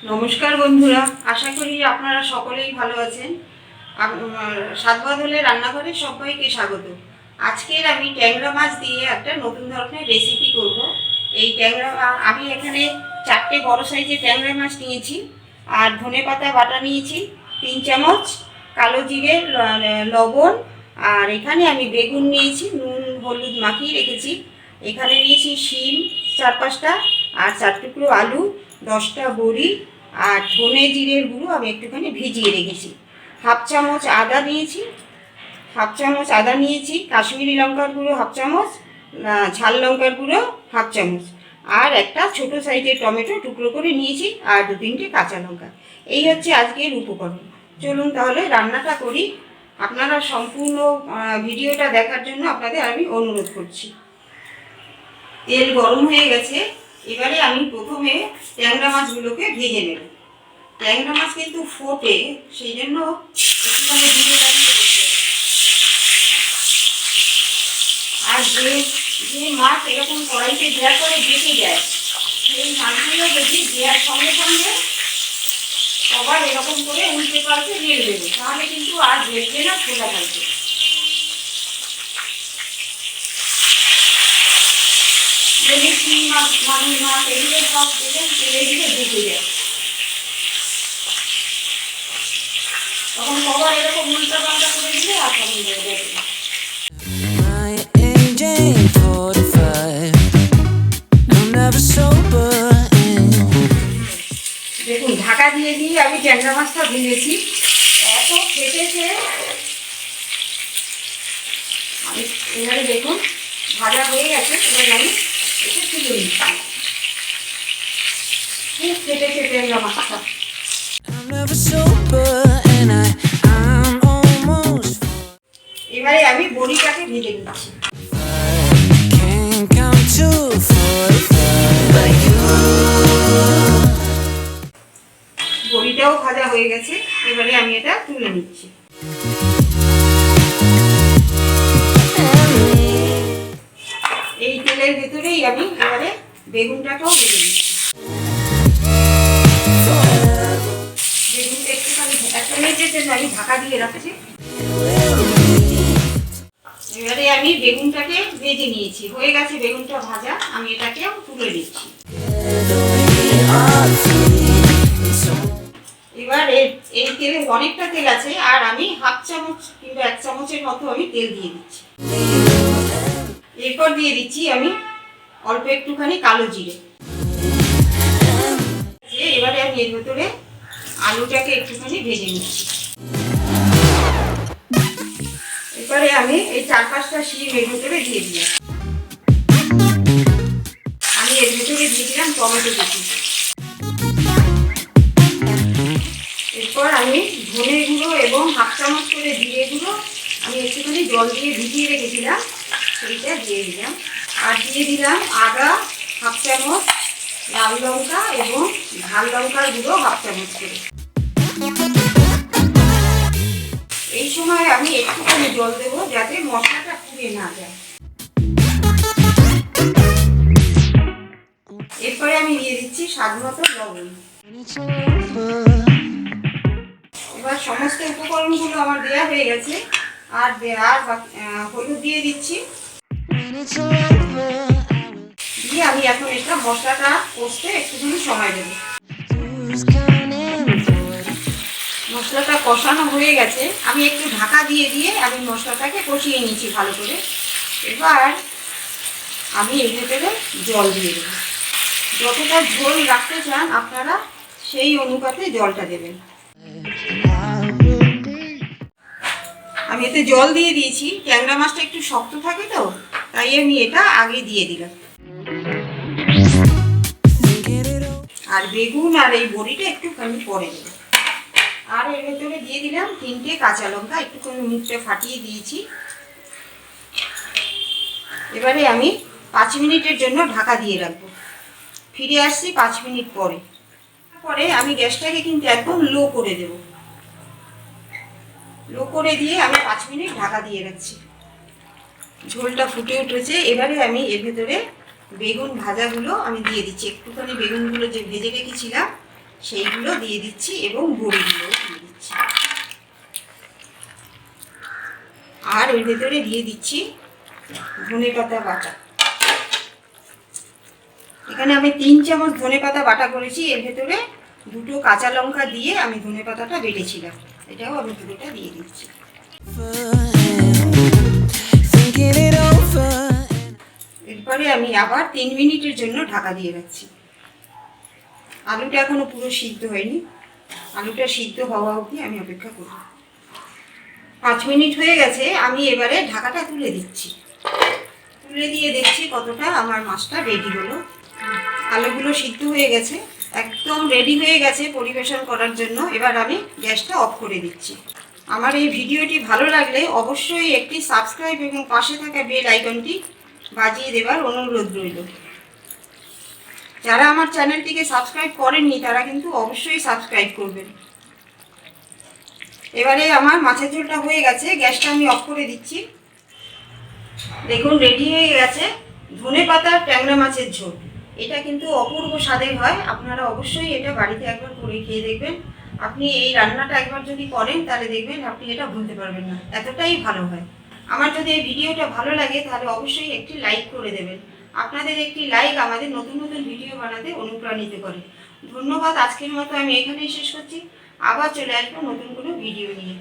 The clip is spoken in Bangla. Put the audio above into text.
নমস্কার বন্ধুরা, আশা করি আপনারা সকলেই ভালো আছেন। স্বাদবদলের রান্নাঘরে সবাইকে স্বাগত। আজকের আমি ট্যাংরা মাছ দিয়ে একটা নতুন ধরনের রেসিপি করব। এই ট্যাংরা আমি এখানে 4টে বড় সাইজের ট্যাংরা মাছ নিয়েছি, আর ধনেপাতা বাটা নিয়েছি 3 চামচ, কালো জিরে, লবণ, আর এখানে আমি বেগুন নিয়েছি, নুন হলুদ মাখিয়ে রেখেছি। এখানে নিয়েছি শিম 4-5টা, আর 4 টুকরো আলু, 10টা বড়ি, আর ধনে জিরের গুঁড়ো আমি একটুখানি ভিজিয়ে রেখেছি। হাফ চামচ আদা নিয়েছি, কাশ্মীরি লঙ্কার গুঁড়ো হাফ চামচ, ঝাল লঙ্কার গুঁড়ো হাফ চামচ, আর একটা ছোট সাইজের টমেটো টুকরো করে নিয়েছি, আর 2-3টে কাঁচা লঙ্কা। এই হচ্ছে আজকের উপকরণ। চলুন তাহলে রান্নাটা করি। আপনারা সম্পূর্ণ ভিডিওটা দেখার জন্য আপনাদের আমি অনুরোধ করছি। তেল গরম হয়ে গেছে, এবারে আমি প্রথমে ট্যাংরা মাছগুলোকে ভেজে নেব। ট্যাংরা মাছ কিন্তু ফোটে, সেই জন্য একটুখানি ভিজে রাখতে করতে হবে। আর যে মাছ এরকম কড়াইতে দেওয়ার পরে বেঁচে যায়, সেই মাছগুলো যদি দেওয়ার সঙ্গে সঙ্গে আবার এরকম করে উল্টে পাল্টে নেড়ে দেবে, তাহলে কিন্তু আর বেঁচে না, ফোটা থাকবে। শিং মাছ, মাগুর মাছ, এগুলো সব দিলে তেলে দিলে বেঁচে যায়। তখন কবার এরকম উল্টা পাল্টা করে দিলে আর তখন বেড়ে যাবে। দেখুন, ঢাকা দিয়ে দিয়ে আমি ট্যাংরা মাছটা ভেজেছি, এত ফেটেছে। আমি এবারে দেখুন ভাজা হয়ে গেছে, এবার আমি এটা তুলে নিচ্ছি। খুব ফেটেছে ট্যাংরা মাছটা। এবারে আমি বড়িটাকে ভেজে নিচ্ছি। বড়িটাও ভাজা হয়ে গেছে, এবারে আমি এটা তুলে নিচ্ছি। এই তেলের ভেতরেই আমি এবারে বেগুনটাকেও ভেজে নিচ্ছি। বেগুনটা একটুখানি 1 মিনিটের জন্য আমি ঢাকা দিয়ে রাখছি। এবারে আমি বেগুনটাকে ভেজে নিয়েছি, হয়ে গেছে বেগুনটা ভাজা। আমি এটাকেও তুলে নিচ্ছি। এবার এই তেলে অনেকটা তেল আছে, আর আমি হাফ চামচ কিংবা 1 চামচের মতো আমি তেল দিয়ে দিচ্ছি। এরপর দিয়ে দিচ্ছি আমি অল্প একটুখানি কালো জিরে। এবারে আমি এর ভেতরে আলুটাকে একটুখানি ভেজে নিচ্ছি। এবারে আমি এই 4-5টা শিম এর ভেতরে দিয়ে দিলাম। আমি এর ভেতরে দিয়ে দিলাম টমেটো কুচি। এরপর আমি ধনে গুঁড়ো এবং হাফ চামচ করে জিরে গুঁড়ো আমি একটুখানি জল দিয়ে ভিজিয়ে রেখেছিলাম, সেইটা দিয়ে দিলাম। আর দিয়ে দিলাম আদা হাফ চামচ, লাল লঙ্কা এবং ঝাল লঙ্কার গুঁড়ো হাফ চামচ করে। এই সময় আমি একটুখানি জল দেবো, যাতে মশলাটা পুড়ে না যায়। এরপরে আমি দিয়ে দিচ্ছি স্বাদমতো লবণ। এবার সমস্ত উপকরণগুলো আমার দেওয়া হয়ে গেছে, আর হলুদ দিয়ে দিচ্ছি। দিয়ে আমি এখন এটা মশলাটা কষতে একটুখানি সময় দেবো। মশলাটা কষানো হয়ে গেছে, আমি একটু ঢাকা দিয়ে দিয়ে আমি মশলাটাকে কষিয়ে নিয়েছি ভালো করে। এবার আমি এর ভেতরে জল দিয়ে দেবো। যতটা ঝোল রাখতে চান আপনারা সেই অনুপাতে জলটা দেবেন। আমি এতে জল দিয়ে দিয়েছি। ট্যাংরা মাছটা একটু শক্ত থাকে তো, তাই আমি এটা আগে দিয়ে দিলাম। আর বেগুন আর এই বড়িটা একটুখানি পরে দেবো। আর এর ভেতরে দিয়ে দিলাম 3টে কাঁচা লঙ্কা, একটুখানি মুখটা ফাটিয়ে দিয়েছি। এবারে আমি 5 মিনিটের জন্য ঢাকা দিয়ে রাখবো। ফিরে আসছি 5 মিনিট পরে। পরে আমি গ্যাসটাকে কিন্তু একদম লো করে দেব। লো করে দিয়ে আমি 5 মিনিট ঢাকা দিয়ে রাখছি। ঝোলটা ফুটে উঠেছে। এবারে আমি এর ভেতরে বেগুন ভাজাগুলো আমি দিয়ে দিচ্ছি। একটুখানি বেগুনগুলো যে ভেজে রেখেছিলাম সেইগুলো দিয়ে দিচ্ছি এবং বড়িগুলো দিয়ে দিচ্ছি। আর এর ভেতরে দিয়ে দিচ্ছি ধনেপাতা বাটা। এখানে আমি 3 চামচ ধনেপাতা বাটা করেছি। এর ভেতরে 2টো কাঁচা লঙ্কা দিয়ে আমি ধনেপাতাটা বেটেছিলাম, এটাও আমি পুরোটা দিয়ে দিচ্ছি। এরপরে আমি আবার 3 মিনিটের জন্য ঢাকা দিয়ে রাখছি। আলুটা এখনো পুরো সিদ্ধ হয়নি, আলুটা সিদ্ধ হওয়া অবধি আমি অপেক্ষা করব। 5 মিনিট হয়ে গেছে। আমি এবারে ঢাকাটা তুলে দিচ্ছি। তুলে দিয়ে দেখছি কতটা আমার মাছটা রেডি হলো। আলুগুলো সিদ্ধ হয়ে গেছে, একদম রেডি হয়ে গেছে পরিবেশন করার জন্য। এবার আমি গ্যাসটা অফ করে দিচ্ছি। আমার এই ভিডিওটি ভালো লাগলে অবশ্যই একটি সাবস্ক্রাইব এবং পাশে থাকা বেল আইকনটি বাজিয়ে দেবার অনুরোধ রইল। যারা আমার চ্যানেলটিকে সাবস্ক্রাইব করেননি তারা কিন্তু অবশ্যই সাবস্ক্রাইব করবেন। এবারে আমার মাছের ঝোলটা হয়ে গেছে, গ্যাসটা আমি অফ করে দিচ্ছি। দেখুন রেডি হয়ে গেছে ধনেপাতার ট্যাংরা মাছের ঝোল। এটা কিন্তু অপূর্ব স্বাদের হয়। আপনারা অবশ্যই এটা বাড়িতে একবার করে খেয়ে দেখবেন। আপনি এই রান্নাটা একবার যদি করেন তাহলে দেখবেন আপনি এটা ভুলতে পারবেন না, এতটাই ভালো হয়। আমার যদি এই ভিডিওটা ভালো লাগে তাহলে অবশ্যই একটি লাইক করে দেবেন। আপনাদের একটি লাইক আমাদের নতুন নতুন ভিডিও বানাতে অনুপ্রাণিত করে। ধন্যবাদ। আজকের মতো আমি এখানেই শেষ করছি। আবার চলে আসবো নতুন কোনো ভিডিও নিয়ে।